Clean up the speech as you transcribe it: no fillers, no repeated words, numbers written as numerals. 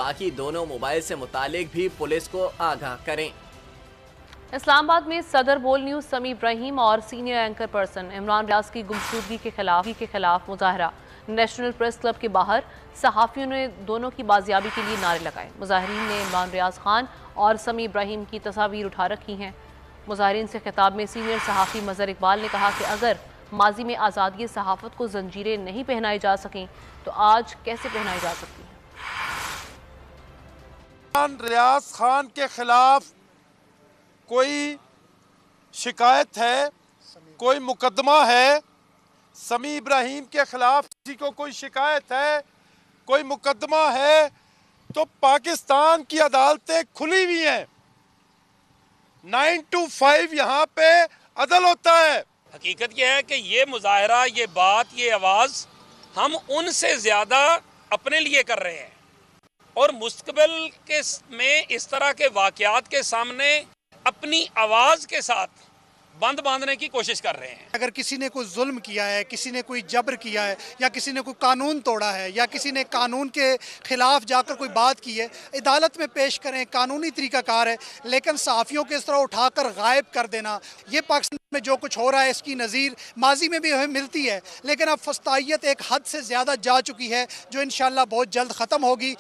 बाकी दोनों मोबाइल से मुतालिक भी पुलिस को आगाह करें। इस्लामाबाद में सदर बोल न्यूज़ समी इब्राहिम और senior anchor person Imran Riaz की गुमशुदगी के खिलाफ मुजाहरा। नेशनल प्रेस क्लब के बाहर सहाफ़ियों ने दोनों की बाजियाबी के लिए नारे लगाए। मुजाहिरीन ने इमरान रियाज खान और समी इब्राहिम की तस्वीर उठा रखी हैं। मुजाहिरीन से खिताब में सीनियर सहाफ़ी मज़हर इकबाल ने कहा कि अगर माजी में आज़ादी सहाफ़त को जंजीरें नहीं पहनाई जा सकें तो आज कैसे पहनाई जा सकती हैं। इमरान रियाज खान के खिलाफ कोई शिकायत है, कोई मुकदमा है, समी इब्राहिम के खिलाफ किसी को कोई शिकायत है, कोई मुकदमा है, तो पाकिस्तान की अदालतें खुली हुई हैं। 9 to 5 यहाँ पे अदल होता है। हकीकत यह है कि ये मुजाहरा, ये बात, ये आवाज़ हम उनसे ज़्यादा अपने लिए कर रहे हैं और मुस्तकबिल के में इस तरह के वाक़यात के सामने अपनी आवाज़ के साथ बंद बांधने की कोशिश कर रहे हैं। अगर किसी ने कोई जुल्म किया है, किसी ने कोई जबर किया है, या किसी ने कोई कानून तोड़ा है, या किसी ने कानून के खिलाफ जाकर कोई बात की है, अदालत में पेश करें, कानूनी तरीक़ाकार है। लेकिन सहाफ़ियों के इस तरह उठाकर गायब कर देना, ये पाकिस्तान में जो कुछ हो रहा है इसकी नज़ीर माजी में भी हमें मिलती है, लेकिन अब फस्तायत एक हद से ज़्यादा जा चुकी है जो इंशाअल्लाह बहुत जल्द ख़त्म होगी।